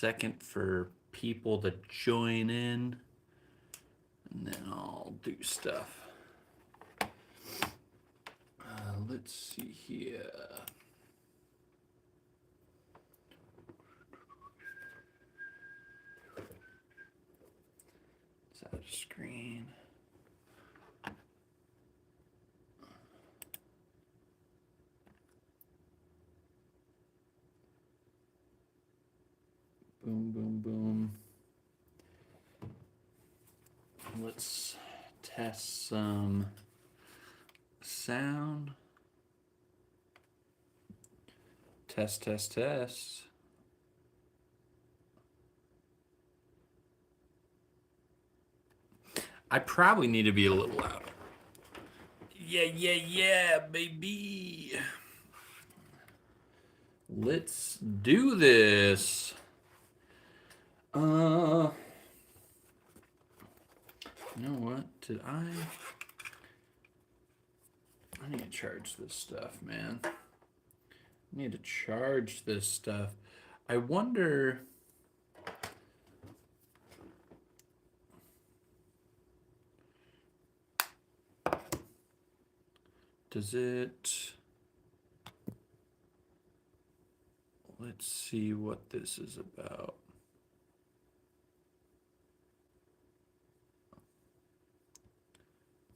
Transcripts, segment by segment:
second for people to join in, and then I'll do stuff. Let's see here. It's out of screen. Boom, boom, boom. Let's test some sound. Test, test, test. I probably need to be a little louder. Yeah, yeah, yeah, baby. Let's do this. You know what? I need to charge this stuff, man. I need to charge this stuff. I wonder. Does it. Let's see what this is about.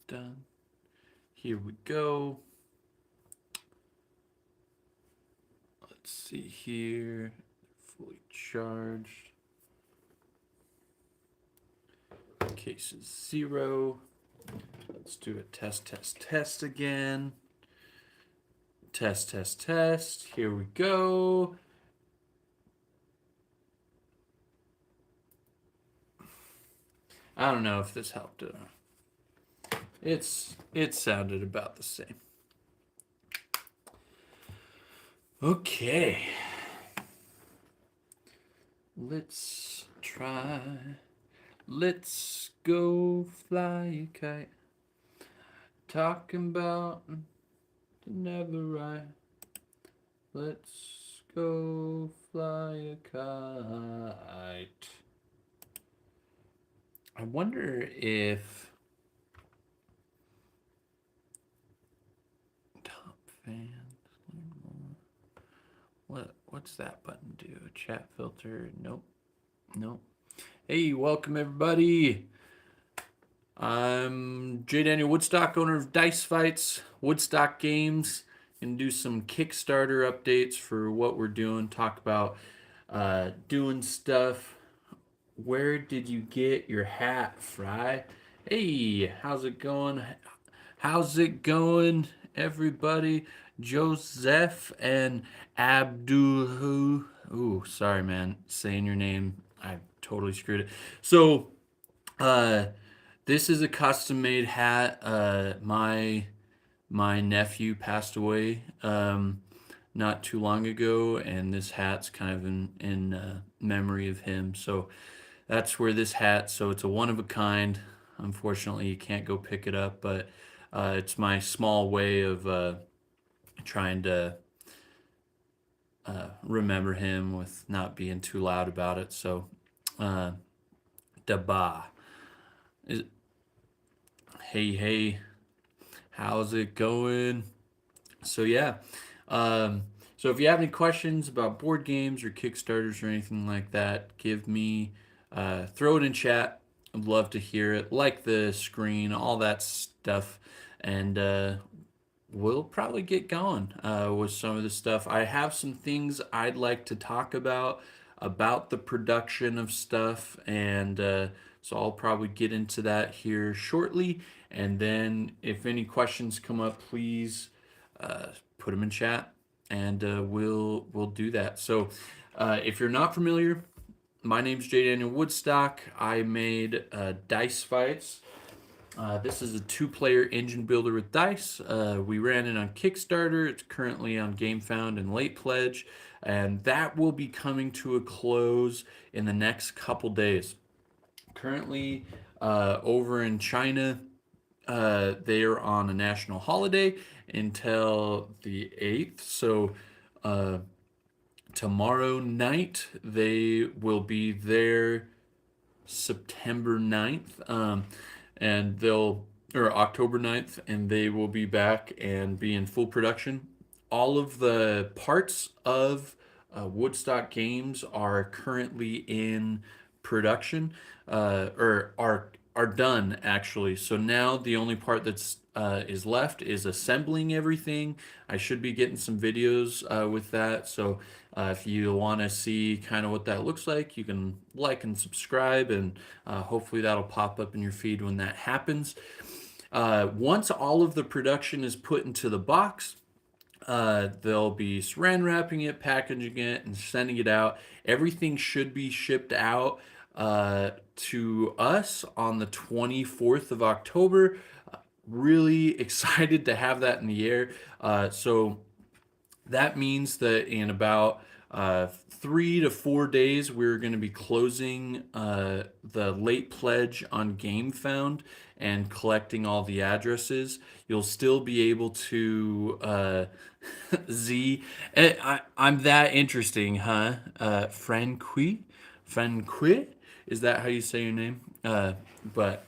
Done. Here we go. Let's see here. Fully charged. Case is 0. Let's do a test, test, test again. Test, test, test. Here we go. I don't know if this helped or not. It sounded about the same. Okay. Let's try. Let's go fly a kite. Talking about never right. Let's go fly a kite. I wonder if top fans. What's that button do? Chat filter? Nope. Nope. Hey, welcome everybody. I'm J. Daniel Woodstock, owner of Dice Fights, Woodstock Games, and do some Kickstarter updates for what we're doing. Talk about doing stuff. Where did you get your hat, Fry? Hey, how's it going? How's it going, everybody? Joseph and Abdul. Ooh, sorry, man. Saying your name, I totally screwed it. So, uh, this is a custom made hat. My nephew passed away not too long ago, and this hat's kind of in memory of him. So that's where this hat. So it's a one of a kind. Unfortunately, you can't go pick it up, but it's my small way of trying to remember him with not being too loud about it. So, uh, Daba. Is, hey, hey, how's it going? So, yeah. Um, so, if you have any questions about board games or Kickstarters or anything like that, throw it in chat. I'd love to hear it. Like the screen, all that stuff. And we'll probably get going with some of the stuff. I have some things I'd like to talk about the production of stuff, and so I'll probably get into that here shortly. And then, if any questions come up, please put them in chat, and we'll do that. So, if you're not familiar, my name's J. Daniel Woodstock. I made Dice Fights. This is a two-player engine builder with dice. We ran it on Kickstarter. It's currently on GameFound and Late Pledge, and that will be coming to a close in the next couple days. Currently, over in China, they are on a national holiday until the 8th. So tomorrow night. They will be there September 9th, and they'll, or October 9th, and they will be back and be in full production. All of the parts of Woodstock Games are currently in production, or are done actually. So now the only part that's is left is assembling everything. I should be getting some videos with that. So if you want to see kind of what that looks like, you can like and subscribe, and hopefully that'll pop up in your feed when that happens. Once all of the production is put into the box, they'll be saran wrapping it, packaging it, and sending it out. Everything should be shipped out to us on the 24th of October. Really excited to have that in the air. So that means that in about 3 to 4 days, we're going to be closing the late pledge on GameFound and collecting all the addresses. You'll still be able to Z. I'm that interesting, huh? Franqui? Is that how you say your name? But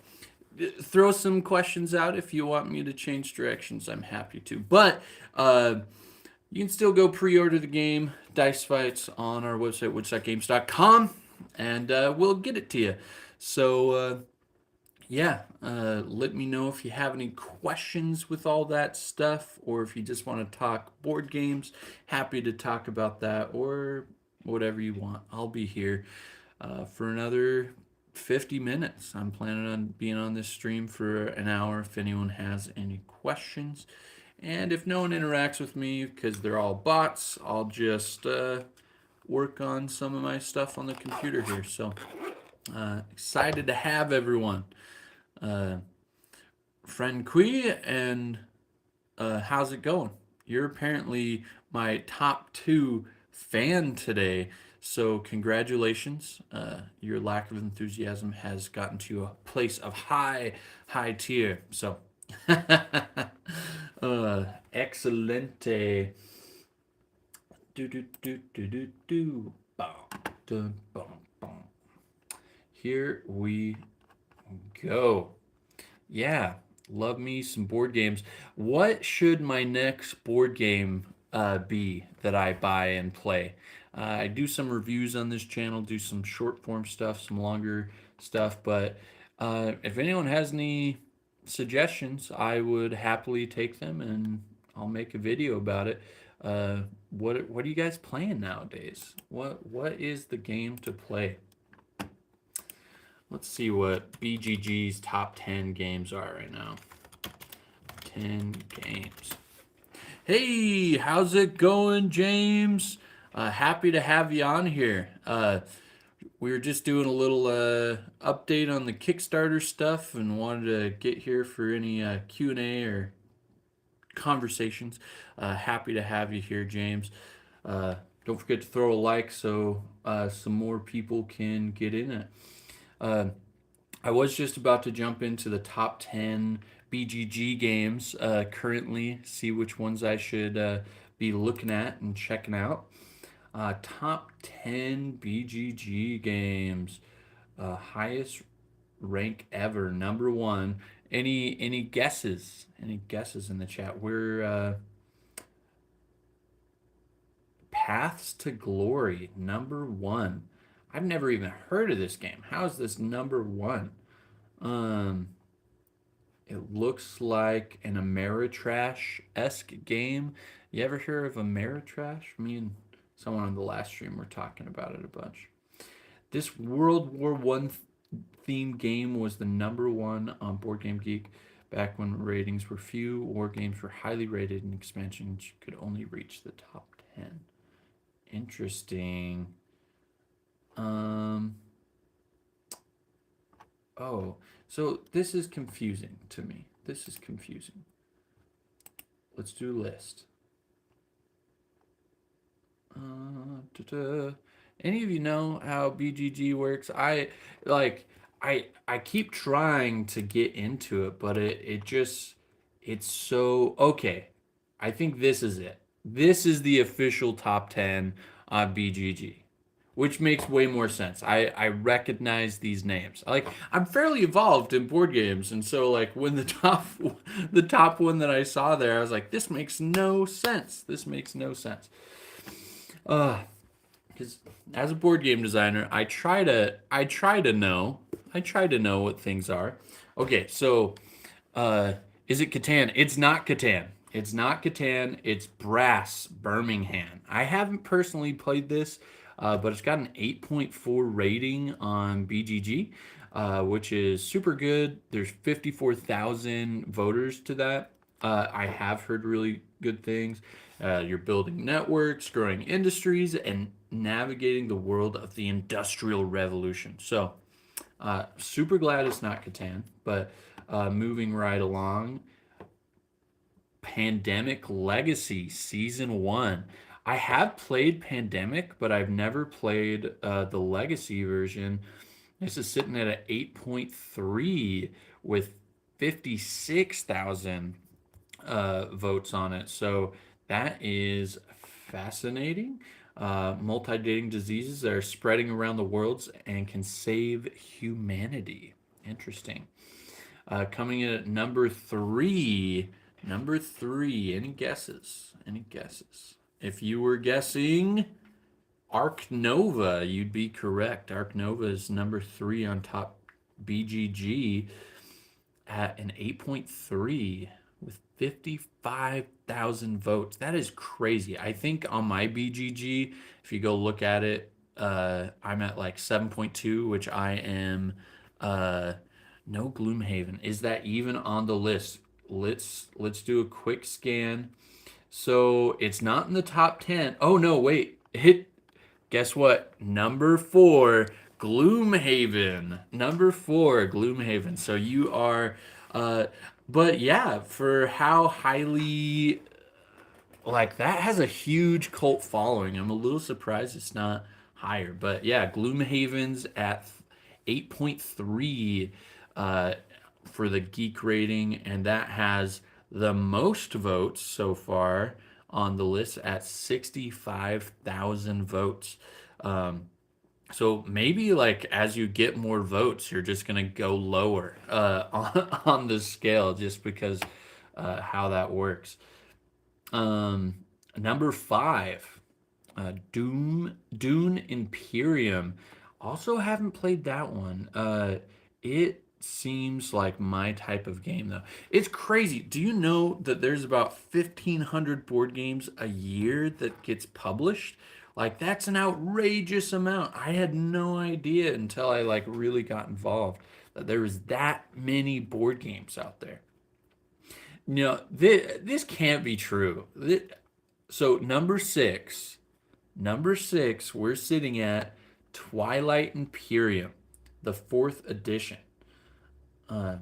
throw some questions out if you want me to change directions. I'm happy to. But you can still go pre-order the game, Dice Fights, on our website, woodstockgames.com, and we'll get it to you. So, yeah, let me know if you have any questions with all that stuff, or if you just want to talk board games. Happy to talk about that, or whatever you want. I'll be here for another 50 minutes. I'm planning on being on this stream for an hour if anyone has any questions. And if no one interacts with me because they're all bots, I'll just work on some of my stuff on the computer here. So excited to have everyone. Friend Kui, and how's it going? You're apparently my top 2 fan today. So congratulations. Your lack of enthusiasm has gotten to a place of high tier. So excelente. Do do do do do do. Bum, dun, bum, bum. Here we go. Yeah, love me some board games. What should my next board game be that I buy and play? I do some reviews on this channel, do some short form stuff, some longer stuff, but if anyone has any suggestions, I would happily take them and I'll make a video about it. What are you guys playing nowadays? What is the game to play? Let's see what BGG's top 10 games are right now. 10 games. Hey, how's it going, James? Happy to have you on here. We were just doing a little update on the Kickstarter stuff and wanted to get here for any Q&A or conversations. Happy to have you here, James. Don't forget to throw a like so some more people can get in it. I was just about to jump into the top 10 BGG games currently, see which ones I should be looking at and checking out. Top 10 BGG games, highest rank ever, number 1. Any guesses? Any guesses in the chat? We're Paths to Glory, number 1. I've never even heard of this game. How is this number 1? It looks like an Ameritrash-esque game. You ever hear of Ameritrash? Me and someone on the last stream were talking about it a bunch. This World War One themed game was the number 1 on Board Game Geek back when ratings were few. War games were highly rated, and expansions could only reach the top 10. Interesting. Oh, so this is confusing to me. This is confusing. Let's do a list. Any of you know how BGG works? I keep trying to get into it, but it's so okay. I think this is it. This is the official top 10 on BGG, which makes way more sense. I recognize these names. Like I'm fairly evolved in board games, and so like when the top one that I saw there, I was like, this makes no sense. This makes no sense. Uh, because as a board game designer, I try to know what things are. Okay, so uh, is it Catan? It's not Catan. It's not Catan. It's Brass Birmingham. I haven't personally played this, but it's got an 8.4 rating on BGG, which is super good. There's 54,000 voters to that. I have heard really good things. You're building networks, growing industries, and navigating the world of the Industrial Revolution. So, super glad it's not Catan, but moving right along, Pandemic Legacy Season 1. I have played Pandemic, but I've never played the Legacy version. This is sitting at an 8.3 with 56,000 votes on it. So that is fascinating. Multi-dating diseases that are spreading around the world and can save humanity. Interesting. Coming in at number three. Number three. Any guesses? Any guesses? If you were guessing Arc Nova, you'd be correct. Arc Nova is number three on top BGG at an 8.3 with 55,000 votes. That is crazy. I think on my BGG, if you go look at it, I'm at like 7.2, which I am. No Gloomhaven. Is that even on the list? Let's do a quick scan. So it's not in the top 10. Oh no, wait. Guess what? Number four, Gloomhaven. Number four, Gloomhaven. So you are, uh, but yeah, for how highly, like that has a huge cult following. I'm a little surprised it's not higher. But yeah, Gloomhaven's at 8.3 uh, for the geek rating, and that has the most votes so far on the list at 65,000 votes. Um, so maybe like as you get more votes, you're just gonna go lower on the scale just because how that works. Um, Number five, Dune Imperium. Also haven't played that one. It seems like my type of game though. It's crazy. Do you know that there's about 1,500 board games a year that gets published? Like that's an outrageous amount. I had no idea until I like really got involved that there was that many board games out there. No, this can't be true. So number six, we're sitting at Twilight Imperium, the fourth edition. Uh,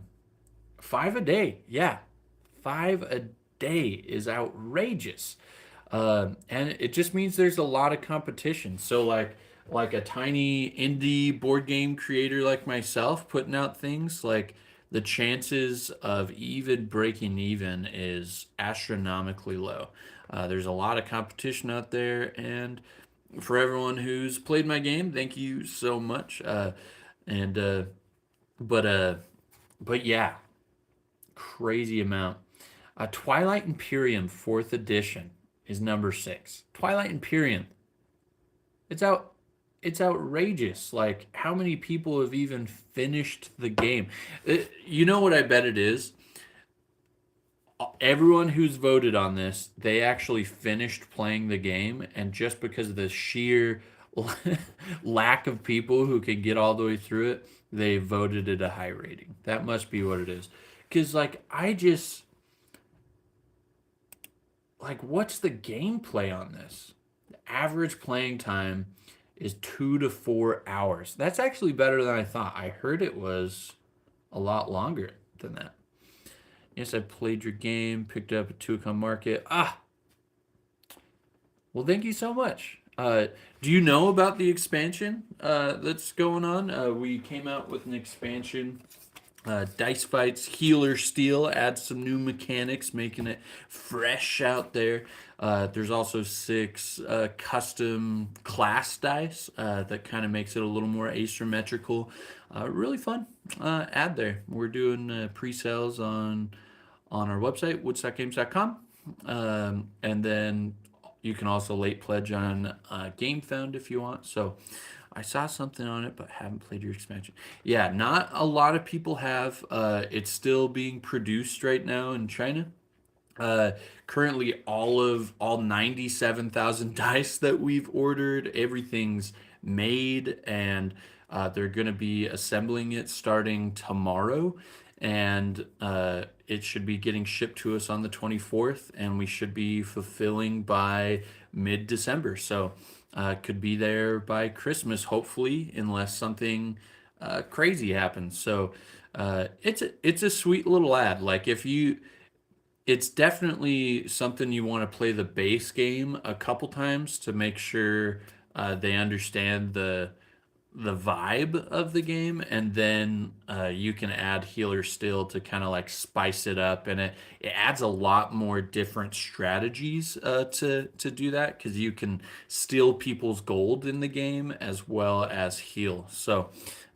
Five a day, yeah, five a day is outrageous, and it just means there's a lot of competition. So like a tiny indie board game creator like myself putting out things like the chances of even breaking even is astronomically low. There's a lot of competition out there, and for everyone who's played my game, thank you so much. And but uh, but yeah, crazy amount. Twilight Imperium fourth edition is number six. Twilight Imperium, it's out. It's outrageous. Like how many people have even finished the game? You know what I bet it is? Everyone who's voted on this, they actually finished playing the game, and just because of the sheer lack of people who could get all the way through it, they voted it a high rating. That must be what it is. Because like I just like what's the gameplay on this? The average playing time is 2 to 4 hours. That's actually better than I thought. I heard it was a lot longer than that. Yes, I played your game, picked it up at 2 Market. Ah, well, thank you so much. Do you know about the expansion that's going on? We came out with an expansion Dice Fights Healer Steel adds some new mechanics, making it fresh out there. There's also 6 custom class dice that kind of makes it a little more asymmetrical. Really fun ad there. We're doing pre-sales on our website, woodstockgames.com. And then you can also late pledge on GameFound if you want. So I saw something on it, but haven't played your expansion. Yeah, not a lot of people have. It's still being produced right now in China. Uh, Currently, all 97,000 dice that we've ordered, everything's made, and they're going to be assembling it starting tomorrow, and it should be getting shipped to us on the 24th, and we should be fulfilling by mid-December. So, could be there by Christmas, hopefully, unless something crazy happens. So, it's a sweet little ad. Like if you it's definitely something you want to play the base game a couple times to make sure they understand the vibe of the game, and then you can add Healer Still to kind of like spice it up, and it adds a lot more different strategies to do that, because you can steal people's gold in the game as well as heal. So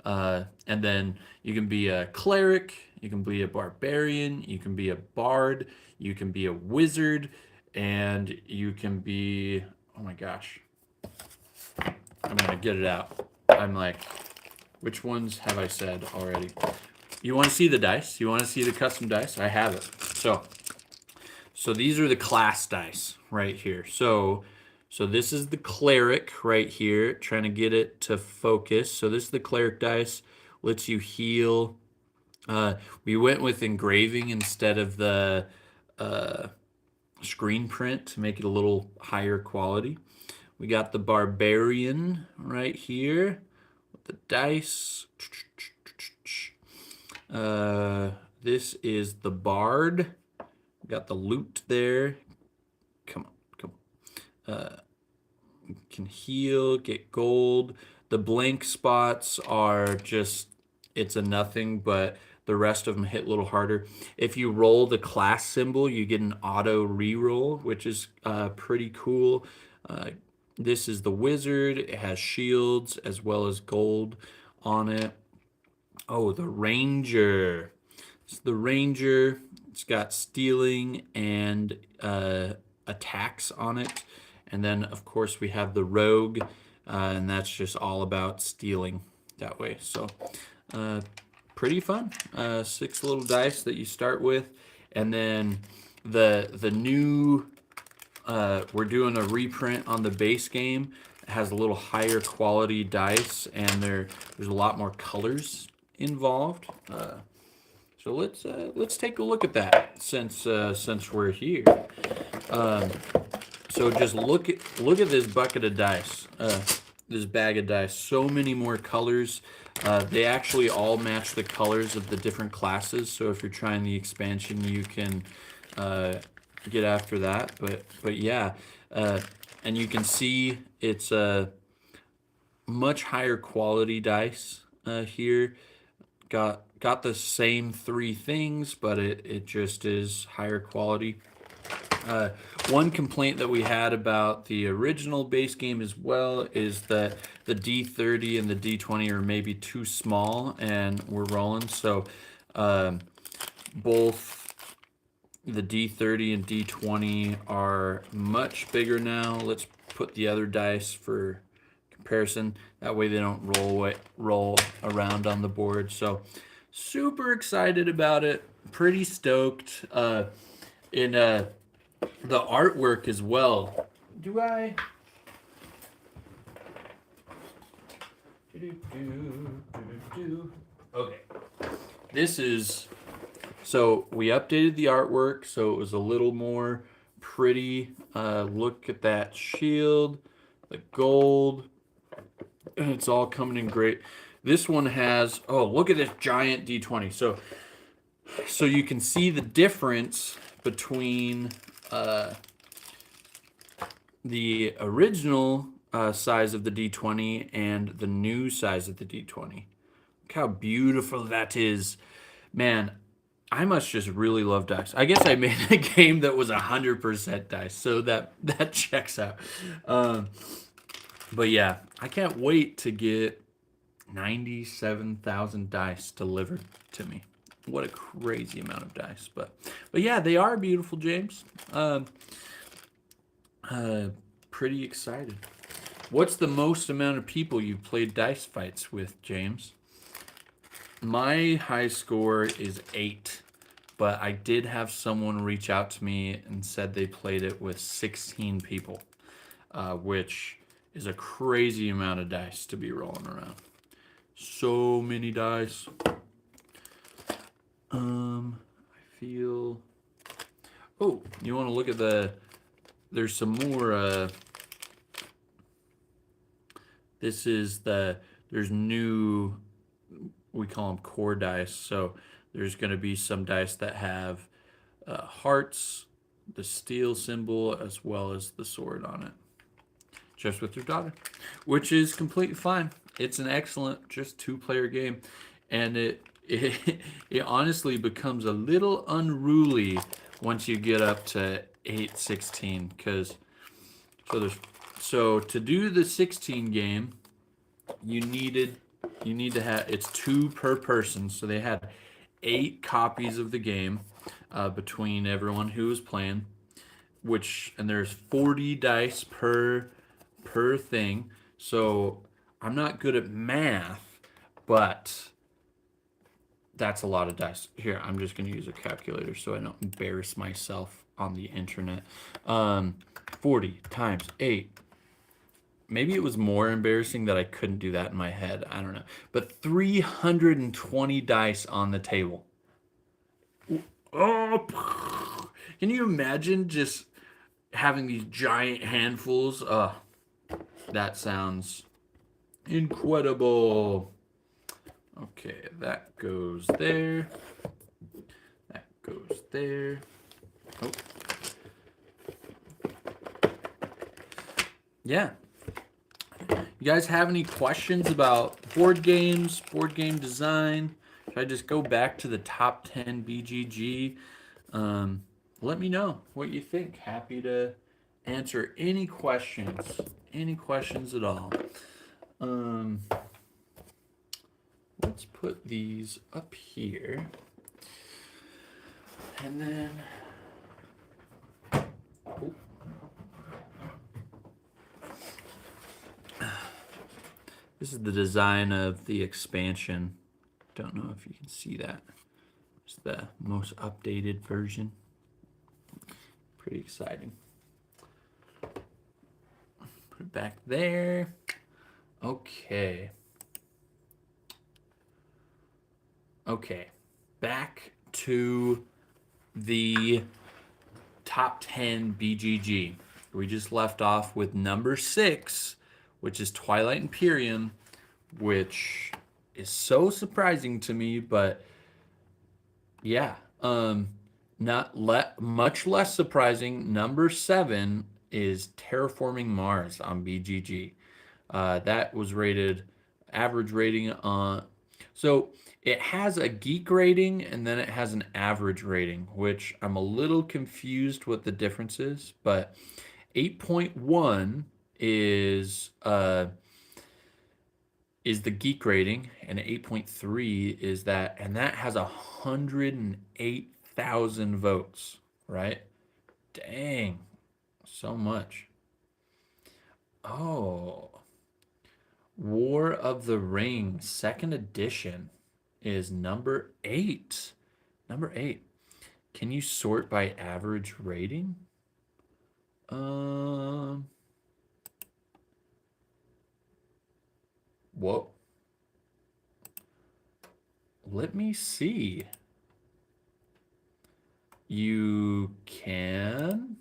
and then you can be a cleric, you can be a barbarian, you can be a bard, you can be a wizard, and you can be, oh my gosh, I'm gonna get it out. I'm like, which ones have I said already? You want to see the dice? You want to see the custom dice? I have it. So these are the class dice right here. So this is the cleric right here, trying to get it to focus. So this is the cleric dice, lets you heal. We went with engraving instead of the screen print to make it a little higher quality. We got the barbarian right here with the dice. This is the bard. We got the loot there. Come on, come on. Can heal, get gold. The blank spots are just, it's a nothing, but the rest of them hit a little harder. If you roll the class symbol, you get an auto reroll, which is pretty cool. This is the wizard. It has shields as well as gold on it. Oh, the ranger. It's the ranger. It's got stealing and attacks on it. And then, of course, we have the rogue, and that's just all about stealing that way. So, pretty fun. 6 little dice that you start with, and then the new we're doing a reprint on the base game. It has a little higher quality dice, and there's a lot more colors involved. So let's take a look at that since we're here. So just look at this bucket of dice, this bag of dice. So many more colors. They actually all match the colors of the different classes. So if you're trying the expansion, you can get after that. But yeah, and you can see it's a much higher quality dice here. Got the same 3 things, but it just is higher quality. One complaint that we had about the original base game as well is that the D30 and the D20 are maybe too small, and we're rolling. So both the D30 and D20 are much bigger now. Let's put the other dice for comparison. That way they don't roll around on the board. So super excited about it. Pretty stoked. In the artwork as well. Do I? Okay. This is, so we updated the artwork so it was a little more pretty. Look at that shield, the gold. It's all coming in great. This one has, oh, look at this giant D20. So you can see the difference between the original size of the D20 and the new size of the D20. Look how beautiful that is. Man, I must just really love dice. I guess I made a game that was 100% dice, so that checks out. Um, but yeah, I can't wait to get 97,000 dice delivered to me. What a crazy amount of dice, but yeah, they are beautiful, James. Um, uh, Pretty excited. What's the most amount of people you've played dice fights with, James? My high score is 8, but I did have someone reach out to me and said they played it with 16 people, which is a crazy amount of dice to be rolling around. So many dice. I feel. Oh, you want to look at the. There's some more. This is the. There's new. We call them core dice. So there's going to be some dice that have hearts, the steel symbol, as well as the sword on it. Just with your daughter, which is completely fine. It's an excellent, just 2-player game, and it honestly becomes a little unruly once you get up to 8-16, because so there's so to do the 16 game, you needed you need to have it's 2 per person, so they had 8 copies of the game between everyone who was playing, which and there's 40 dice per thing. So I'm not good at math, but that's a lot of dice. Here, I'm just going to use a calculator so I don't embarrass myself on the internet. 40 times 8. Maybe it was more embarrassing that I couldn't do that in my head. I don't know. But 320 dice on the table. Oh, can you imagine just having these giant handfuls? That sounds incredible. Okay, that goes there. That goes there. Oh. Yeah. You guys have any questions about board games, board game design? Should I just go back to the top 10 BGG? Um, Let me know what you think. Happy to answer any questions at all. Um, let's put these up here. And then, oh. This is the design of the expansion. Don't know if you can see that. It's the most updated version. Pretty exciting. Put it back there. Okay. Okay. Back to the top 10 BGG. We just left off with number 6, which is Twilight Imperium, which is so surprising to me, but yeah, much less surprising. Number 7 is Terraforming Mars on BGG. That was rated average rating on. So it has a geek rating and then it has an average rating, which I'm a little confused what the difference is, but 8.1 is the geek rating, and 8.3 is that, and that has 108,000 votes, right? Dang, so much. Oh, War of the Rings, second edition is number 8. Number 8. Can you sort by average rating? Whoa. Let me see. You can.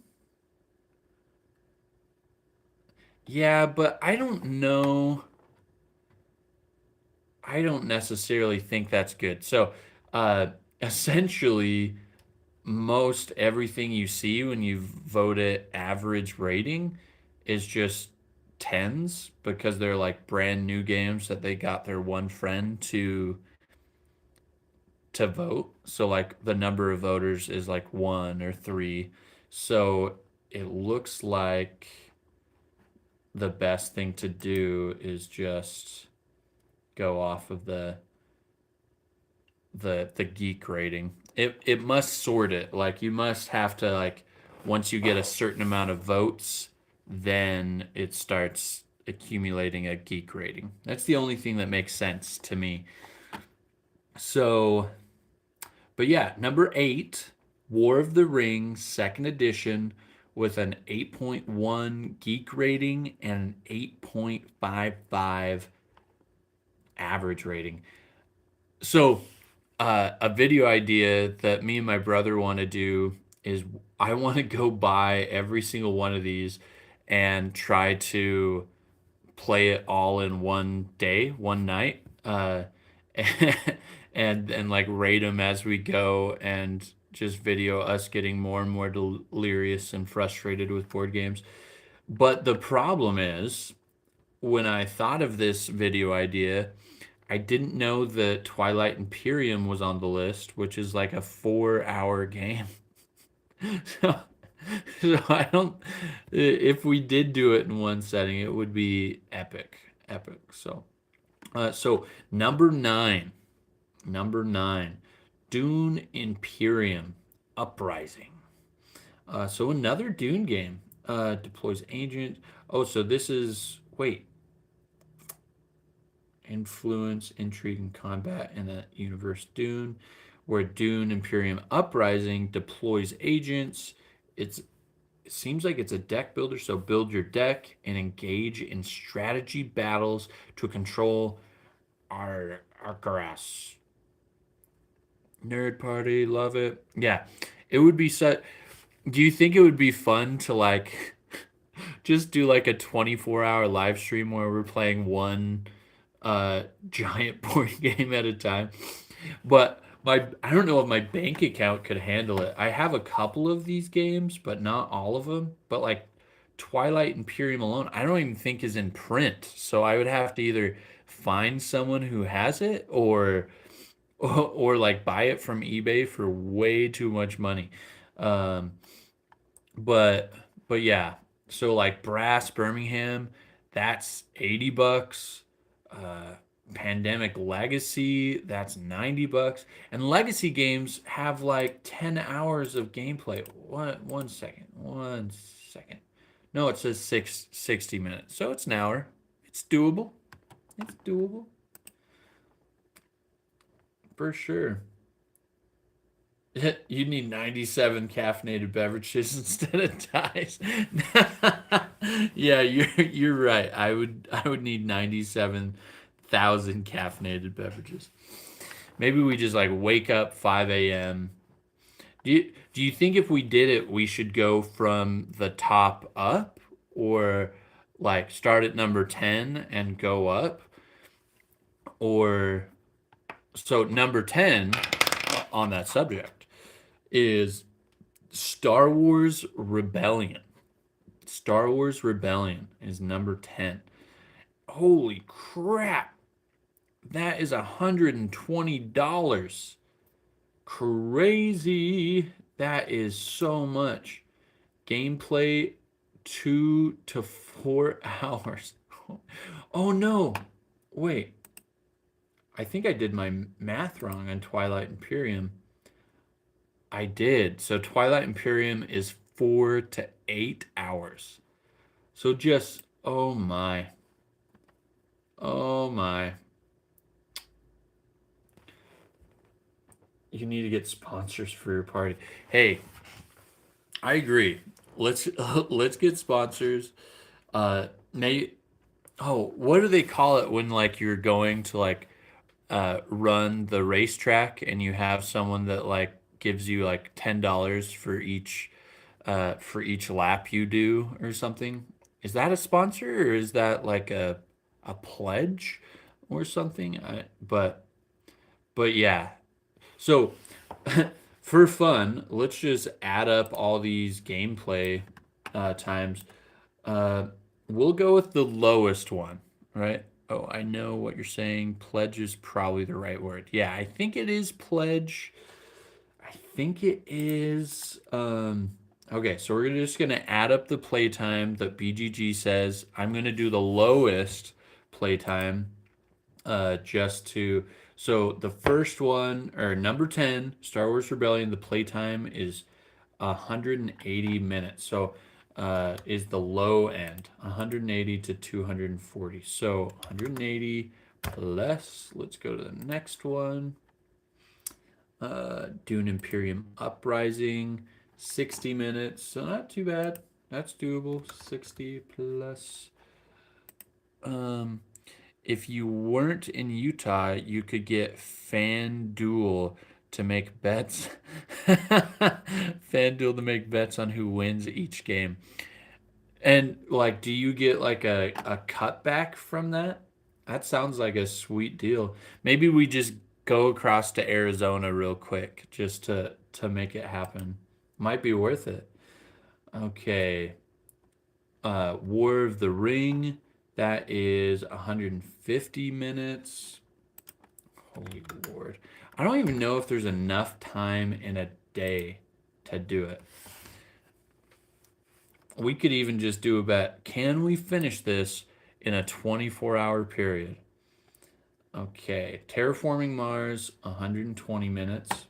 Yeah, but I don't know. I don't necessarily think that's good. So, essentially, most everything you see when you vote it average rating is just tens because they're like brand new games that they got their one friend to vote. So like the number of voters is like 1 or 3. So it looks like the best thing to do is just go off of the geek rating. It must sort it. Like you must have to like once you get a certain amount of votes, then it starts accumulating a geek rating. That's the only thing that makes sense to me. So, but yeah, number 8, War of the Rings, second edition, with an 8.1 geek rating and an 8.55 average rating. So, a video idea that me and my brother want to do is I want to go buy every single one of these and try to play it all in one day, one night, and like rate them as we go, and just video us getting more and more delirious and frustrated with board games. But the problem is, when I thought of this video idea, I didn't know that Twilight Imperium was on the list, which is like a 4-hour game. So, so I don't. If we did do it in one setting, it would be epic, epic. So number nine, Dune Imperium Uprising. So another Dune game. Deploys agent. Oh, so this is wait. Influence, intrigue, and combat in the universe Dune, where Dune Imperium Uprising deploys agents. It seems like it's a deck builder, so build your deck and engage in strategy battles to control our Arkaras. Nerd party, love it. Yeah, it would be such. Do you think it would be fun to like just do like a 24-hour live stream where we're playing one giant board game at a time? But I don't know if my bank account could handle it. I have a couple of these games, but not all of them. But like Twilight Imperium alone, I don't even think is in print. So I would have to either find someone who has it or like buy it from eBay for way too much money. Um, but but yeah, so like Brass Birmingham, that's $80. Uh, Pandemic Legacy, that's $90. And Legacy games have like 10 hours of gameplay. One second. One second. No, it says 60 minutes. So it's an hour. It's doable. It's doable. For sure. You need 97 caffeinated beverages instead of ties. Yeah, you're right. I would need 97,000 caffeinated beverages. Maybe we just like wake up 5 a.m. Do you think if we did it, we should go from the top up, or like start at number 10 and go up? Or so number 10 on that subject is Star Wars Rebellion. Star Wars Rebellion is number 10. Holy crap. That is $120. Crazy. That is so much. Gameplay 2 to 4 hours. Oh no. Wait. I think I did my math wrong on Twilight Imperium. I did. So Twilight Imperium is 4 to 8 hours. So just, oh my. Oh my. You need to get sponsors for your party. Hey, I agree. Let's let's get sponsors. May what do they call it when like you're going to like run the racetrack and you have someone that like gives you like $10 for each lap you do or something? Is that a sponsor or is that like a pledge or something? But yeah. So for fun, let's just add up all these gameplay times. Uh, we'll go with the lowest one, right? Oh, I know what you're saying. Pledge is probably the right word. Yeah, I think it is pledge. I think it is. Okay, so we're just gonna add up the playtime that BGG says. I'm gonna do the lowest playtime, just to. So the first one, or number 10, Star Wars Rebellion, the playtime is 180 minutes. So is the low end 180 to 240. So 180 less. Let's go to the next one. Dune Imperium Uprising, 60 minutes. So not too bad. That's doable. 60 plus. Um, if you weren't in Utah, you could get FanDuel to make bets. FanDuel to make bets on who wins each game. And like, do you get like a cutback from that? That sounds like a sweet deal. Maybe we just go across to Arizona real quick just to make it happen. Might be worth it. Okay. War of the Ring. That is 150 minutes. Holy Lord. I don't even know if there's enough time in a day to do it. We could even just do a bet. Can we finish this in a 24-hour period? Okay. Terraforming Mars, 120 minutes.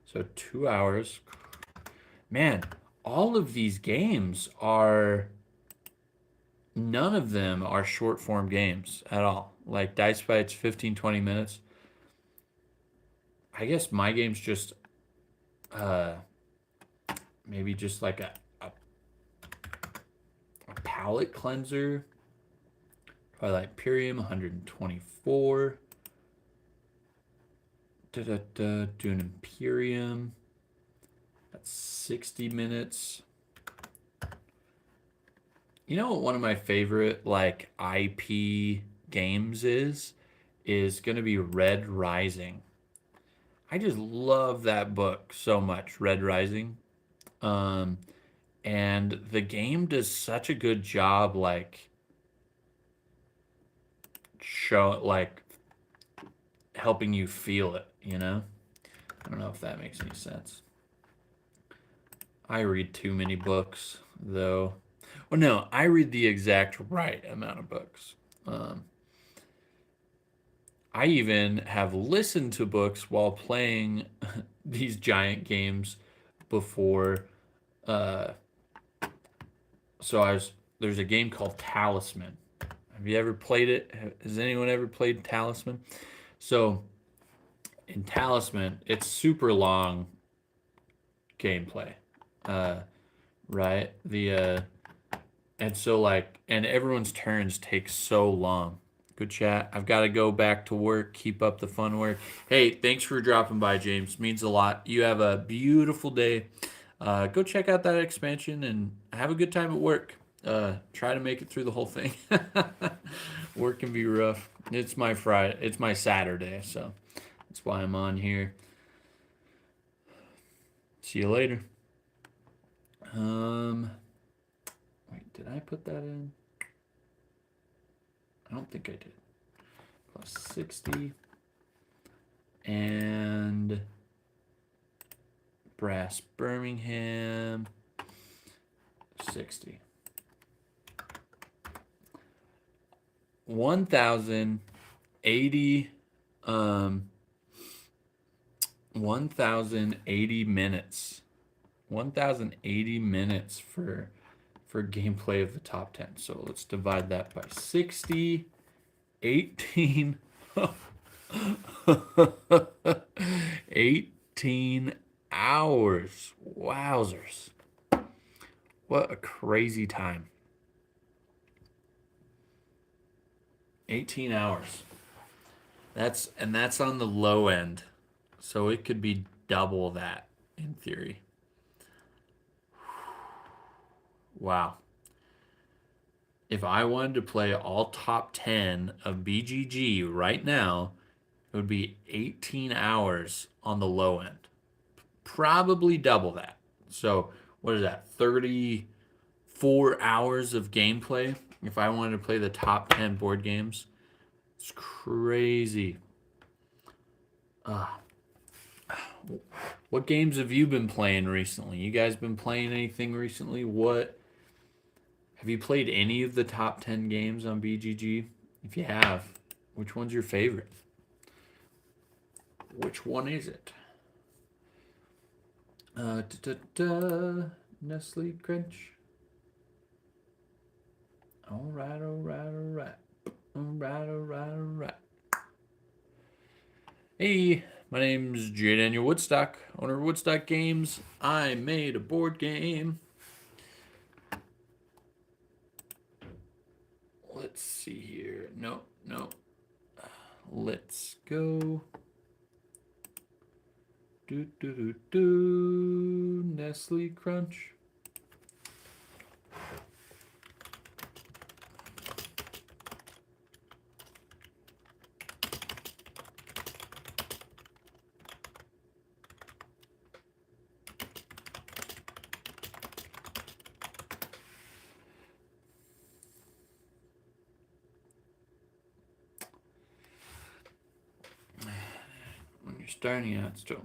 So 2 hours. Man, all of these games are, none of them are short form games at all. Like Dice Bites, 15, 20 minutes. I guess my game's just uh maybe just like a palate cleanser. Twilight Imperium, 124. Dune Imperium. That's 60 minutes. You know what one of my favorite like IP games is going to be Red Rising. I just love that book so much, Red Rising. Um, and the game does such a good job, like show like helping you feel it. You know, I don't know if that makes any sense. I read too many books, though. Well, no, I read the exact right amount of books. Um, I even have listened to books while playing these giant games before. Uh, so there's a game called Talisman. Have you ever played it? Has anyone ever played Talisman? So in Talisman, it's super long gameplay, uh, right? And so like, and everyone's turns take so long. Good chat. I've got to go back to work. Keep up the fun work. Hey, thanks for dropping by, James. Means a lot. You have a beautiful day. Go check out that expansion and have a good time at work. Try to make it through the whole thing. Work can be rough. It's my Friday. It's my Saturday, so that's why I'm on here. See you later. Wait, did I put that in? I don't think I did. Plus 60. And Brass Birmingham, 60. 1,080 1,080 minutes. 1,080 minutes for gameplay of the top 10. So let's divide that by 60. 18 18 hours. Wowzers. What a crazy time. 18 hours. That's on the low end. So it could be double that in theory. Wow. If I wanted to play all top 10 of BGG right now, it would be 18 hours on the low end. Probably double that. So, what is that? 34 hours of gameplay if I wanted to play the top 10 board games. It's crazy. Uh, what games have you been playing recently? You guys been playing anything recently? What have you played any of the top 10 games on BGG? If you have, which one's your favorite? Which one is it? Da, da, da, Nestle Crunch. All right, all right, all right. All right, all right, all right. Hey, my name's J. Daniel Woodstock, owner of Woodstock Games. I made a board game. Let's see here. No, no. Let's go. Do do do do. Nestle Crunch. When you're starting out, still.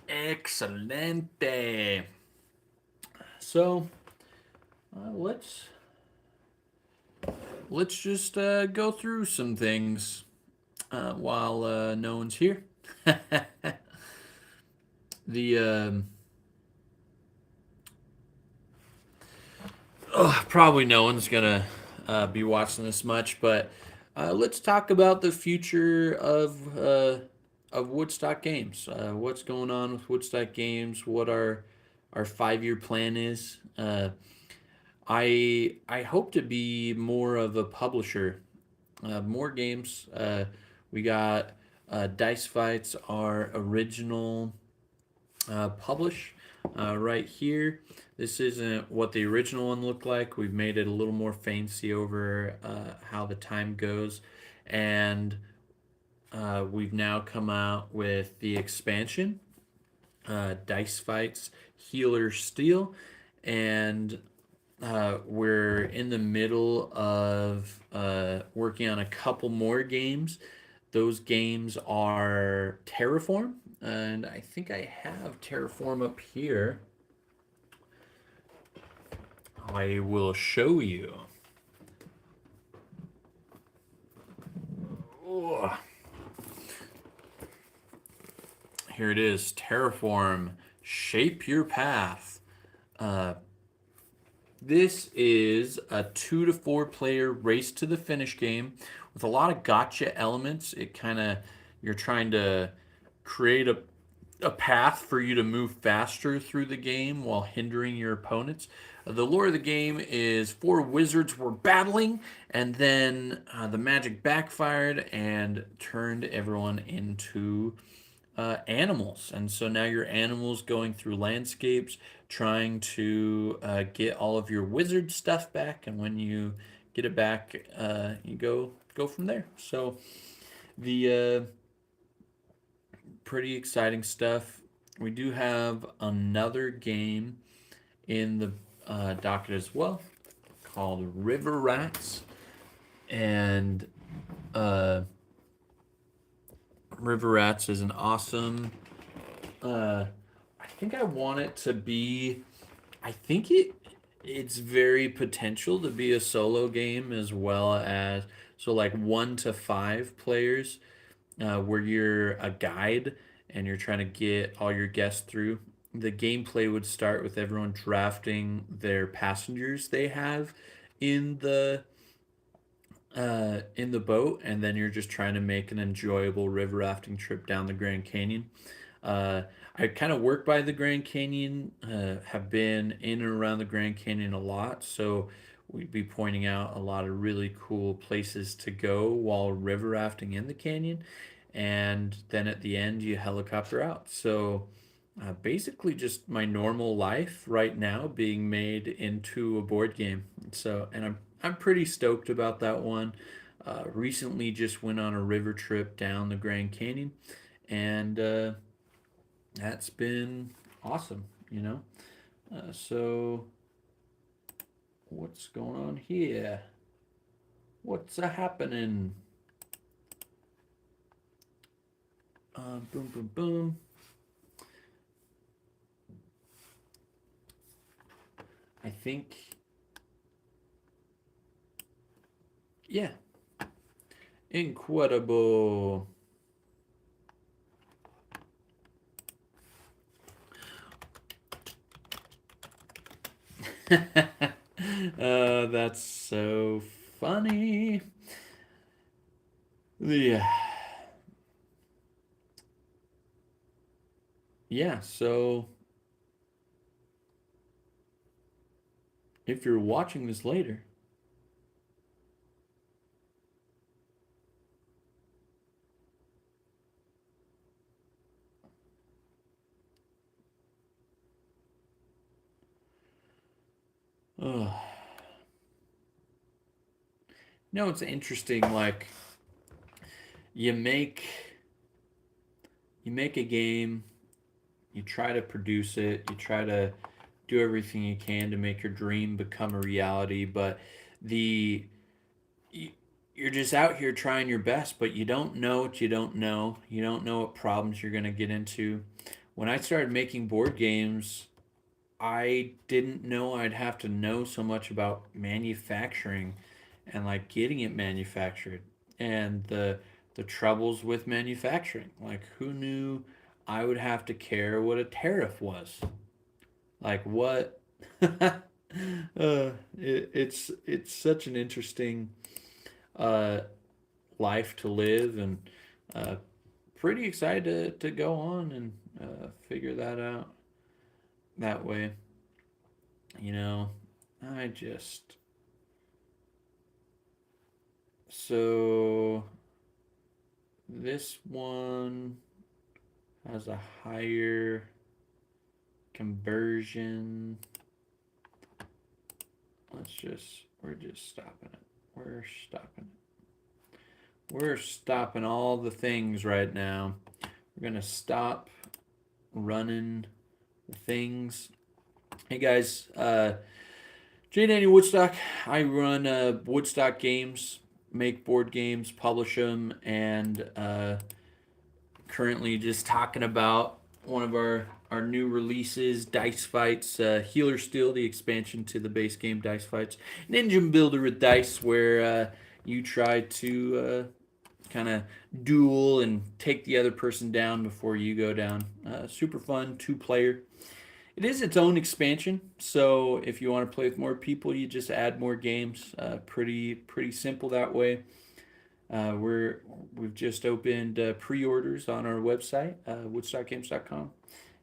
Excelente. So let's just go through some things while no one's here. the Probably no one's gonna be watching this much, but let's talk about the future of Woodstock Games. What's going on with Woodstock Games? What our 5 year plan is. I hope to be more of a publisher. More games. We got Dice Fights, our original publish right here. This isn't what the original one looked like. We've made it a little more fancy over how the time goes. And we've now come out with the expansion, Dice Fights Healer Steel. And we're in the middle of working on a couple more games. Those games are Terraform, and I think I have Terraform up here. I will show you. Oh. Here it is, Terraform, Shape Your Path. This is a 2 to 4 player race to the finish game with a lot of gotcha elements. You're trying to create a path for you to move faster through the game while hindering your opponents. The lore of the game is 4 wizards were battling, and then the magic backfired and turned everyone into animals. And so now your animals going through landscapes, trying to get all of your wizard stuff back. And when you get it back, you go from there. So the pretty exciting stuff. We do have another game in the docket as well called River Rats. And River Rats is an awesome. I think I want it to be. I think it's very potential to be a solo game as well as so like 1 to 5 players, where you're a guide and you're trying to get all your guests through. The gameplay would start with everyone drafting their passengers they have in the boat, and then you're just trying to make an enjoyable river rafting trip down the Grand Canyon. Uh, I kind of work by the Grand Canyon, have been in and around the Grand Canyon a lot, so we'd be pointing out a lot of really cool places to go while river rafting in the canyon. And then at the end, you helicopter out. So basically, just my normal life right now being made into a board game. So, and I'm pretty stoked about that one. Recently, just went on a river trip down the Grand Canyon, and that's been awesome. So what's going on here? What's a happening? Boom, boom, boom. I think, yeah, incredible. That's so funny. Yeah. Yeah, so if you're watching this later, uh, no, it's interesting. Like you make you make a game, you try to produce it, you try to do everything you can to make your dream become a reality, but the you, you're just out here trying your best, but you don't know what you don't know. You don't know what problems you're going to get into. When I started making board games, I didn't know I'd have to know so much about manufacturing and like getting it manufactured and the troubles with manufacturing. Like who knew I would have to care what a tariff was? Like what? It's such an interesting uh, life to live, and uh, pretty excited to go on and figure that out that way. You know, I just so this one has a higher conversion. We're just stopping it. We're stopping it. We're stopping all the things right now. We're gonna stop running the things. Hey guys, J. Danny Woodstock. I run Woodstock Games, make board games, publish them, and currently just talking about one of our new releases, Dice Fights, Healer Steel, the expansion to the base game Dice Fights, an engine builder with dice where you try to kind of duel and take the other person down before you go down. Super fun, two-player. It is its own expansion, so if you want to play with more people, you just add more games. Pretty simple that way. We've just opened pre-orders on our website, woodstockgames.com.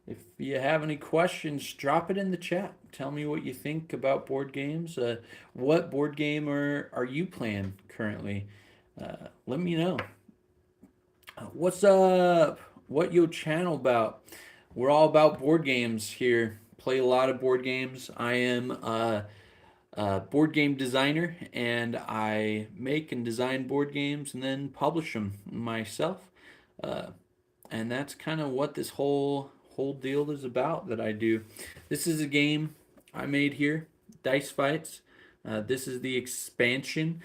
If you have any questions, drop it in the chat. Tell me what you think about board games. What board game are you playing currently? Let me know. What's up? What your channel about? We're all about board games here. Play a lot of board games. I am a board game designer, and I make and design board games and then publish them myself. Uh, and that's kind of what this whole deal is about that I do. This is a game I made here, Dice Fights. This is the expansion,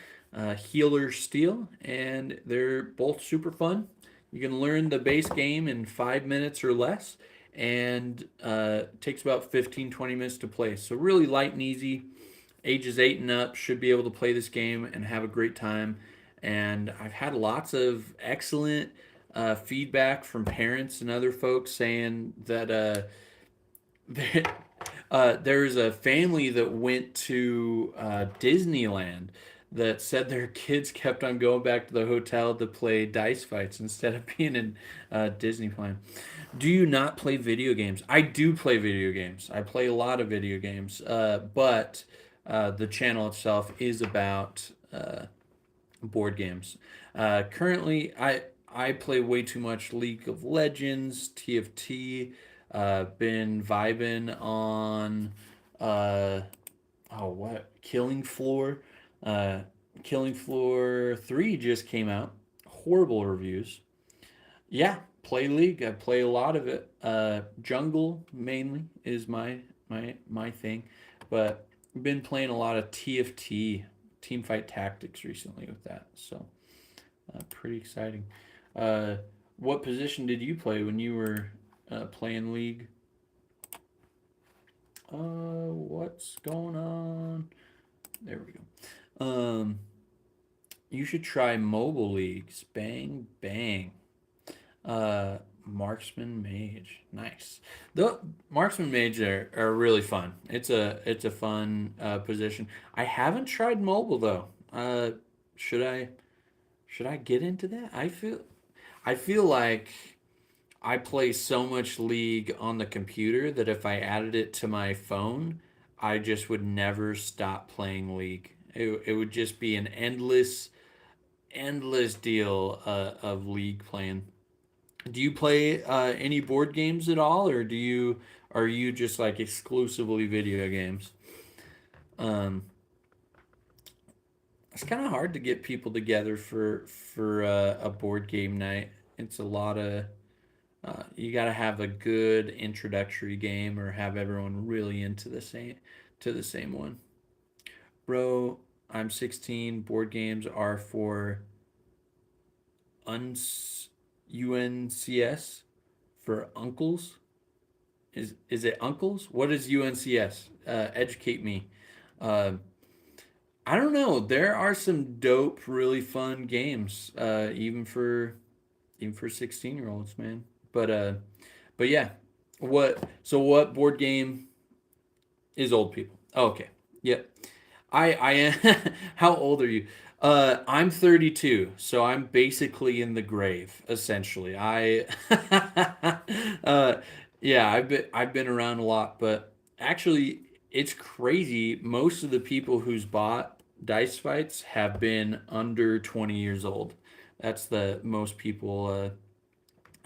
Healer Steel, and they're both super fun. You can learn the base game in 5 minutes or less, and it takes about 15-20 minutes to play. So really light and easy. Ages 8 and up should be able to play this game and have a great time. And I've had lots of excellent feedback from parents and other folks saying that there's a family that went to Disneyland that said their kids kept on going back to the hotel to play Dice Fights instead of being in Disneyland. Do you not play video games? I do play video games. I play a lot of video games, but The channel itself is about board games. Currently, I play way too much League of Legends, TFT. Been vibing on uh, what Killing Floor. Uh, Killing Floor 3 just came out. Horrible reviews. Yeah, play League. I play a lot of it. Jungle mainly is my thing, but I've been playing a lot of TFT, Team Fight Tactics recently with that. So pretty exciting. Uh, what position did you play when you were playing League? What's going on? There we go. You should try mobile leagues. Bang bang. Uh, Marksman Mage, nice. The Marksman Mage are really fun. It's a fun position. I haven't tried mobile though. Should I get into that? I feel like I play so much League on the computer that if I added it to my phone, I just would never stop playing League. It would just be an endless deal of League playing. Do you play any board games at all, or do you are you just like exclusively video games? Um, it's kind of hard to get people together for a board game night. It's a lot of you got to have a good introductory game or have everyone really into the same one. Bro, I'm 16. Board games are for uns UNCS for uncles. Is it uncles? What is UNCS? Educate me. Uh, I don't know. There are some dope, really fun games, even for 16-year-olds, man. But yeah. What board game is old people? Oh, okay. Yep. I am. How old are you? I'm 32, so I'm basically in the grave, essentially. uh, yeah, I've been around a lot, but actually, it's crazy. Most of the people who's bought dice fights have been under 20 years old. That's the most people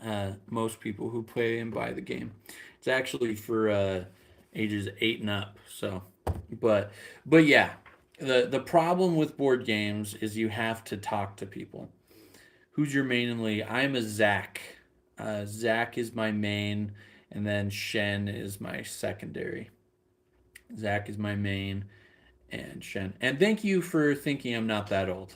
who play and buy the game. It's actually for ages 8 and up. So, but but yeah, the problem with board games is you have to talk to people. Who's your main in league? I'm a Zach. Zach is my main, and then Shen is my secondary. Zach is my main, and Shen. And thank you for thinking I'm not that old.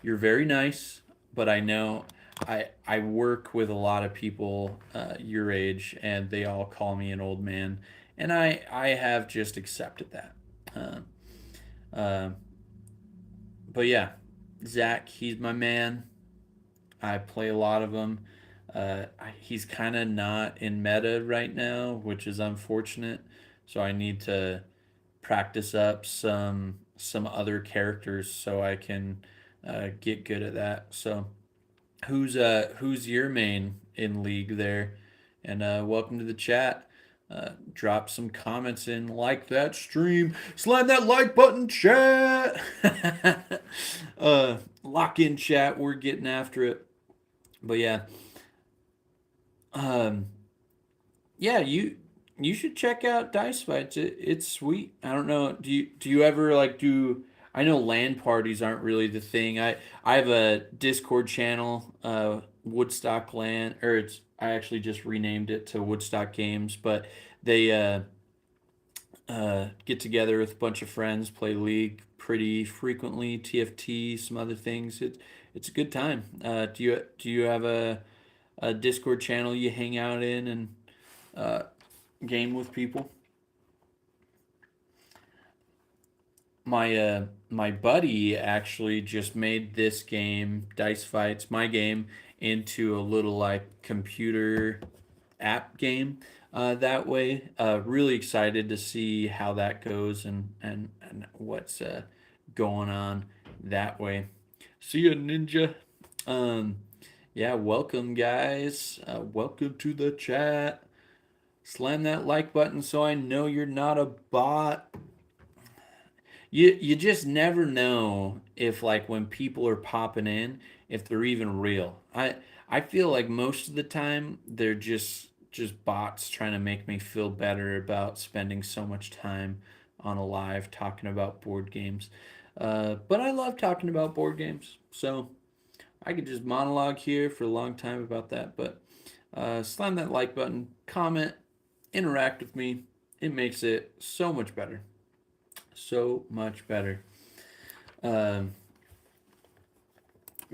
You're very nice, but I know I work with a lot of people your age, and they all call me an old man, and I have just accepted that. Uh, uh, but yeah, Zach, he's my man. I play a lot of him. He's kind of not in meta right now, which is unfortunate. So I need to practice up some other characters so I can get good at that. So who's your main in league there? And welcome to the chat. Drop some comments in, like that stream, slam that like button, chat. Lock in chat. We're getting after it. But yeah, um, yeah, you should check out Dice Fights. It's sweet. I don't know. Do you ever like do? I know LAN parties aren't really the thing. I have a Discord channel, Woodstock LAN, or I actually just renamed it to Woodstock Games, but they get together with a bunch of friends, play League pretty frequently, TFT, some other things. It's a good time. Do you have a Discord channel you hang out in and uh, game with people? My buddy actually just made this game, Dice Fights, my game, into a little like computer app game. That way, really excited to see how that goes and what's going on that way. See ya, Ninja. Um, yeah, welcome guys. Welcome to the chat. Slam that like button so I know you're not a bot. you just never know if like when people are popping in, if they're even real. I feel like most of the time they're just bots trying to make me feel better about spending so much time on a live talking about board games. But I love talking about board games, so I could just monologue here for a long time about that. But slam that like button, comment, interact with me. It makes it so much better. So much better. Um,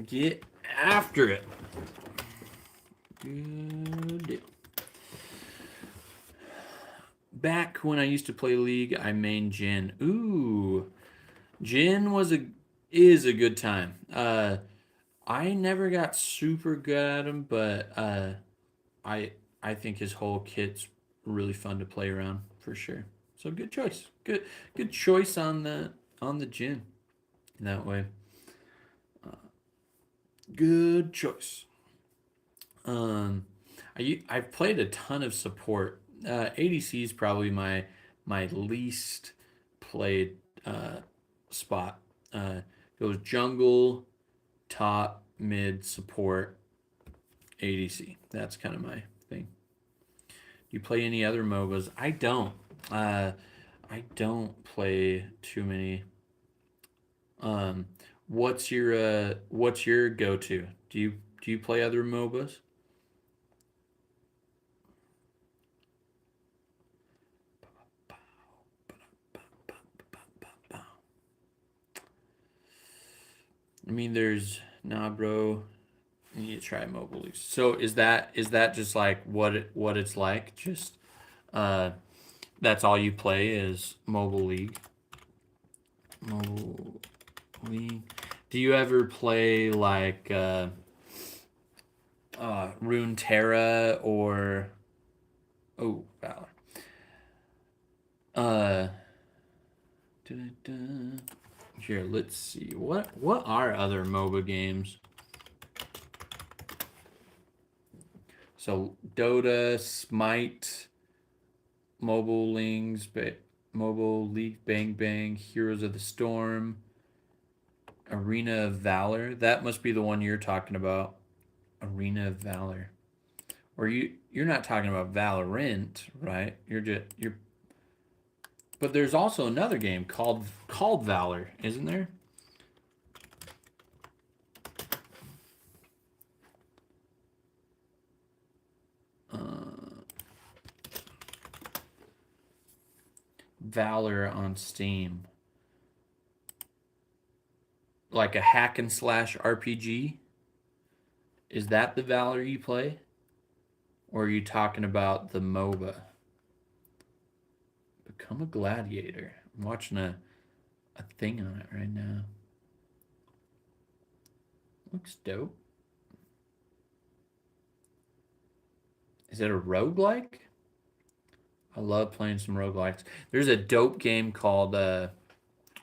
get after it. Good deal. Back when I used to play League, I mained Jin. Ooh, Jin is a good time. I never got super good at him, but I I think his whole kit's really fun to play around for sure. So good choice. Good choice on the Jin that way. Good choice. Um, I've played a ton of support. ADC is probably my least played spot. Goes jungle, top, mid, support, ADC. That's kind of my thing. Do you play any other MOBAs? I don't. Uh, I don't play too many. Um, what's your go to? Do you play other MOBAs? I mean, there's nah, bro. You need to try mobile leagues. So is that just like what it's like? Just uh, that's all you play is mobile league. Mobile league. Do you ever play like Rune Terra or Valor? Uh, dun-dun-dun. Here, let's see. What are other MOBA games? So Dota, Smite, Mobile Lings, Mobile League Bang Bang, Heroes of the Storm, Arena of Valor. That must be the one you're talking about. Arena of Valor. Or you're not talking about Valorant, right? You're but there's also another game called Valor, isn't there? Uh, Valor on Steam. Like a hack and slash RPG? Is that the Valor you play? Or are you talking about the MOBA? Become a gladiator. I'm watching a thing on it right now. Looks dope. Is it a roguelike? I love playing some roguelikes. There's a dope game called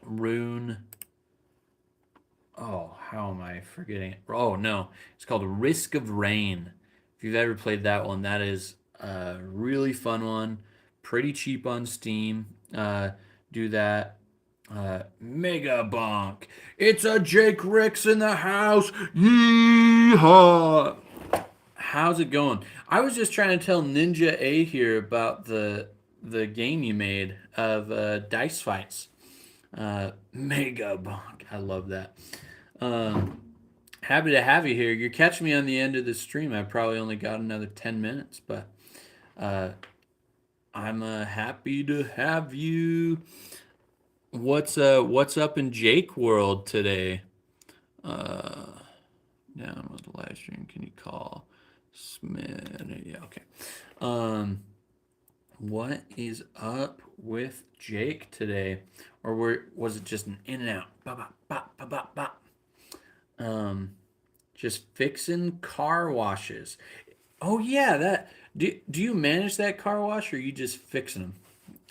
Rune. Oh, how am I forgetting it? Oh, no. It's called Risk of Rain. If you've ever played that one, that is a really fun one. Pretty cheap on Steam. Do that. Mega Bonk. It's a Jake Ricks in the house. Yeehaw. How's it going? I was just trying to tell Ninja A here about the game you made of dice fights. Mega Bonk. I love that. Um, happy to have you here. You're catching me on the end of the stream. I probably only got another 10 minutes, but uh, I'm happy to have you. What's up in Jake world today? Uh, Down with the live stream. Can you call Smith? Yeah, okay. Um, what is up with Jake today? Or was it just an in and out? Bop, bop, bop, bop, bop, bop. Just fixing car washes. Oh yeah, that do you manage that car wash or are you just fixing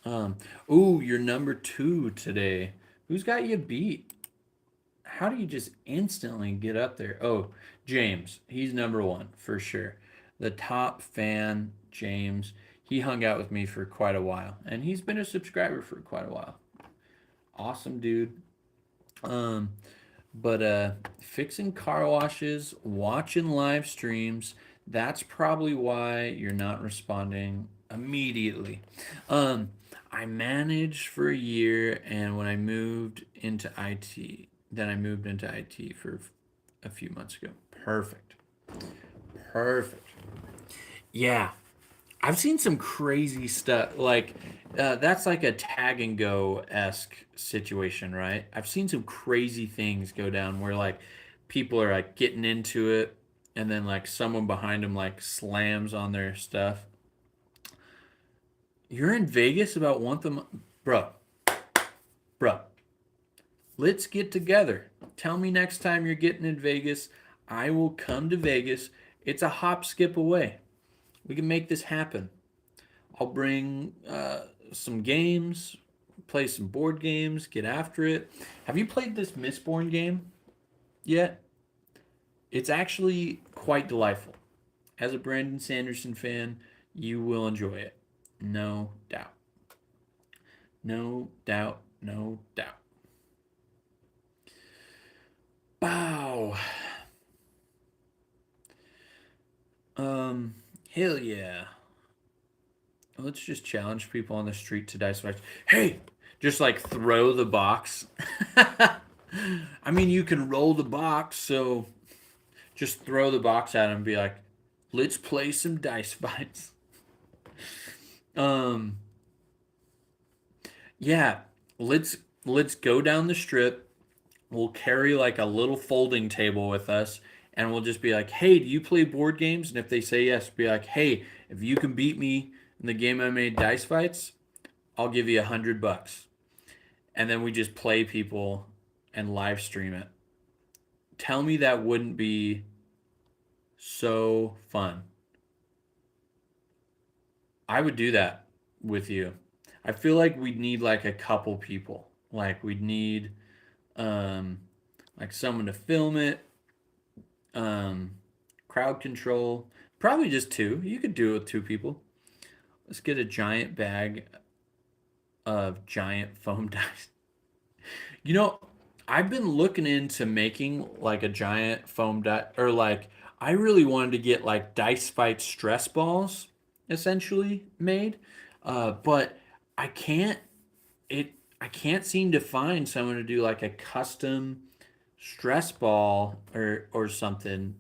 them? Ooh, you're number two today. Who's got you beat? How do you just instantly get up there? Oh, James. He's number one for sure. The top fan, James. He hung out with me for quite a while, and he's been a subscriber for quite a while. Awesome, dude. Um, but fixing car washes, watching live streams, that's probably why you're not responding immediately. Um, I managed for a year, and when I moved into IT, then I moved into IT for a few months ago. Perfect. Perfect. Yeah, I've seen some crazy stuff. Like, that's like a tag and go esque situation, right? I've seen some crazy things go down where like people are like getting into it, and then like someone behind them like slams on their stuff. You're in Vegas about once a month, bro, bro. Let's get together. Tell me next time you're getting in Vegas. I will come to Vegas. It's a hop, skip away. We can make this happen. I'll bring some games, play some board games, get after it. Have you played this Mistborn game yet? It's actually quite delightful. As a Brandon Sanderson fan, you will enjoy it. No doubt. No doubt. No doubt. Bow. Hell yeah. Let's just challenge people on the street to dice fights. Hey, just like throw the box. I mean, you can roll the box, so just throw the box at him and be like, "Let's play some dice fights." Um, yeah, let's let's go down the strip. We'll carry like a little folding table with us, and we'll just be like, "Hey, do you play board games?" And if they say yes, be like, "Hey, if you can beat me in the game I made, dice fights, I'll give you $100." And then we just play people and live stream it. Tell me that wouldn't be so fun. I would do that with you. I feel like we'd need like a couple people. Like we'd need um like someone to film it, um crowd control. Probably just two. You could do it with two people. Let's get a giant bag of giant foam dice. You know, I've been looking into making like a giant foam dice, or like I really wanted to get like dice fight stress balls essentially made, but I can't. It I can't seem to find someone to do like a custom stress ball or something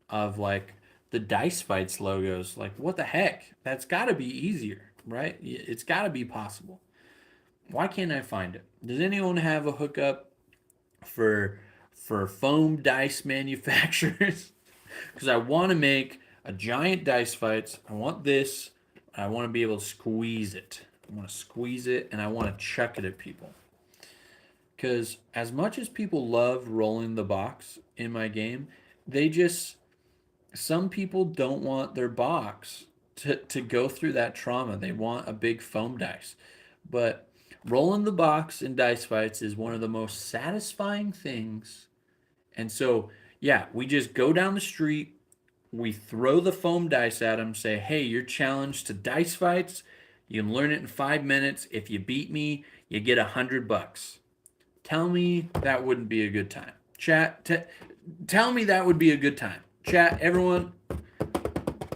of like the dice fights logos. Like what the heck? That's got to be easier, right? It's got to be possible. Why can't I find it? Does anyone have a hookup for foam dice manufacturers? Because I want to make a giant dice fights. I want this. I want to be able to squeeze it. I want to squeeze it and I want to chuck it at people. Because as much as people love rolling the box in my game, they just, some people don't want their box to go through that trauma. They want a big foam dice. But rolling the box in dice fights is one of the most satisfying things. And so, yeah, we just go down the street, we throw the foam dice at them, say, hey, you're challenged to dice fights. You can learn it in 5 minutes. If you beat me, you get $100. Tell me that wouldn't be a good time. Chat, tell me that would be a good time. Chat, everyone,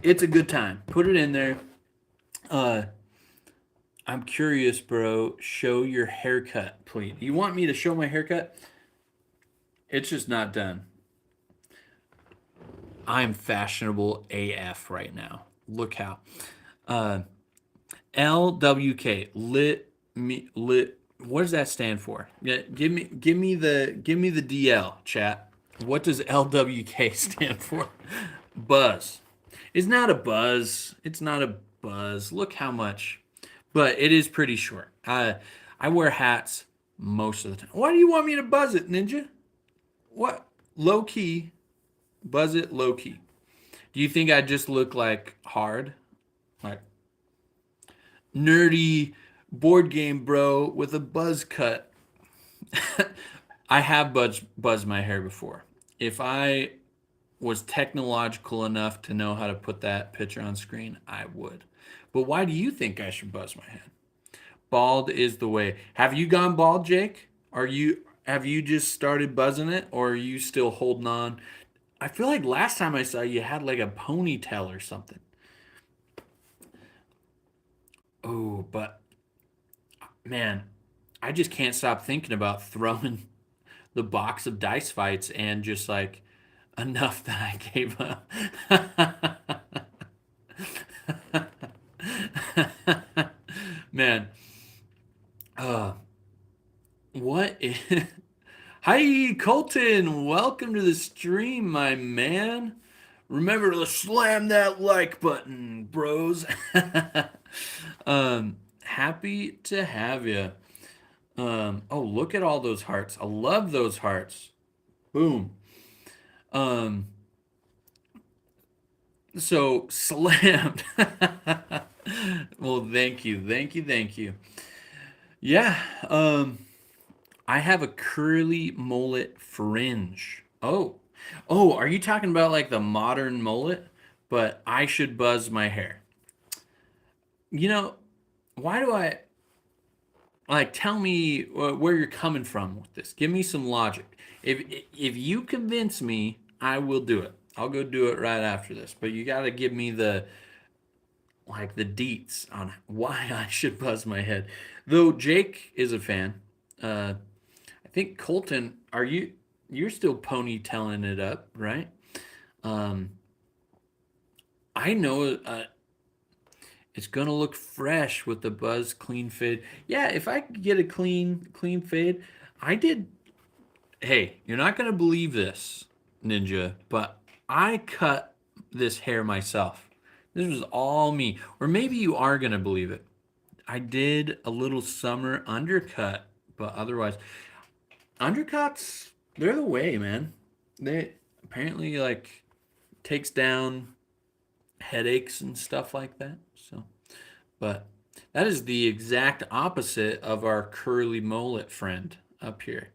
it's a good time. Put it in there. Uh, I'm curious, bro. Show your haircut, please. You want me to show my haircut? It's just not done. I'm fashionable AF right now. Look how. Uh, LWK, lit me lit. What does that stand for? Yeah, give me the DL, chat. What does LWK stand for? Buzz. It's not a buzz. It's not a buzz. Look how much. But it is pretty short. I wear hats most of the time. Why do you want me to buzz it, Ninja? What? Low key. Buzz it low key. Do you think I just look like hard? Like nerdy board game bro with a buzz cut. I have buzzed my hair before. If I was technological enough to know how to put that picture on screen, I would. But why do you think I should buzz my head? Bald is the way. Have you gone bald, Jake? Are you have you just started buzzing it, or are you still holding on? I feel like last time I saw you had like a ponytail or something. Oh, but man, I just can't stop thinking about throwing the box of dice fights and just like enough that I gave up. Man, uh, what is... Hi, Colton. Welcome to the stream, my man. Remember to slam that like button, bros. Happy to have you. Oh, look at all those hearts. I love those hearts. Boom. Um, so slammed. Well, thank you. Thank you. Thank you. Yeah. I have a curly mullet fringe. Oh. Oh, are you talking about like the modern mullet? But I should buzz my hair. You know, why do I like tell me where you're coming from with this? Give me some logic. If you convince me, I will do it. I'll go do it right after this. But you got to give me the like the deets on why I should buzz my head. Though Jake is a fan. I think Colton, you're still ponytailing it up, right? Um, I know it's gonna look fresh with the buzz clean fade. Yeah, if I could get a clean fade, I did. Hey, you're not gonna believe this, Ninja, but I cut this hair myself. This was all me. Or maybe you are gonna believe it. I did a little summer undercut, but otherwise, undercuts, they're the way, man. They apparently like takes down headaches and stuff like that. So, but that is the exact opposite of our curly mullet friend up here.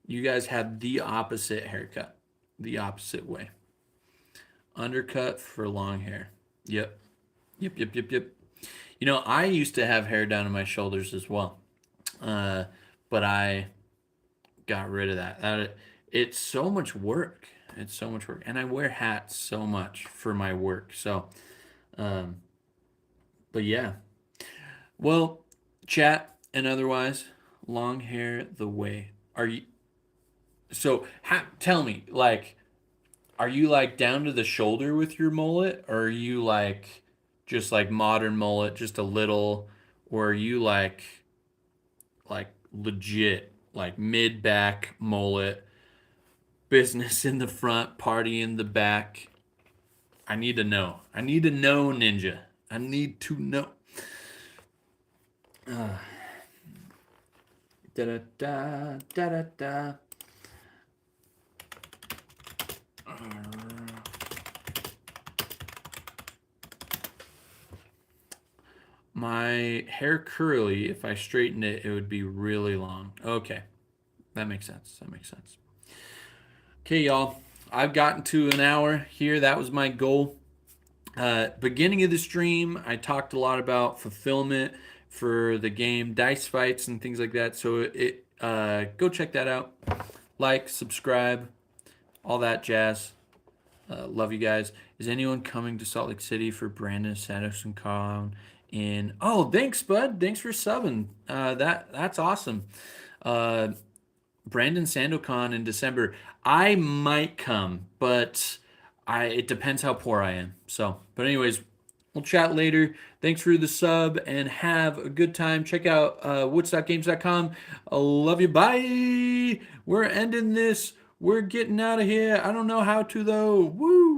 You guys have the opposite haircut, the opposite way. Undercut for long hair. Yep. Yep, yep, yep, yep. You know, I used to have hair down to my shoulders as well. Uh, but I got rid of that. It's so much work. It's so much work. And I wear hats so much for my work. So, um, but yeah. Well, chat and otherwise, long hair the way. Are you so tell me, like, are you like down to the shoulder with your mullet, or are you like just like modern mullet, just a little, or are you like legit, like mid back mullet, business in the front, party in the back? I need to know. I need to know, Ninja. I need to know. Uh, da da da da da da. My hair curly, if I straightened it, it would be really long. Okay. That makes sense. That makes sense. Okay, y'all. I've gotten to an hour here. That was my goal. Beginning of the stream, I talked a lot about fulfillment for the game, dice fights, and things like that. So go check that out. Like, subscribe, all that jazz. Love you guys. Is anyone coming to Salt Lake City for Brandon Sanderson Con? Oh, thanks, bud. Thanks for subbing. That's awesome. Uh, Brandon SandoCon in December. I might come, but it depends how poor I am. So, but anyways, we'll chat later. Thanks for the sub and have a good time. Check out woodstockgames.com. I love you. Bye. We're ending this. We're getting out of here. I don't know how to though. Woo.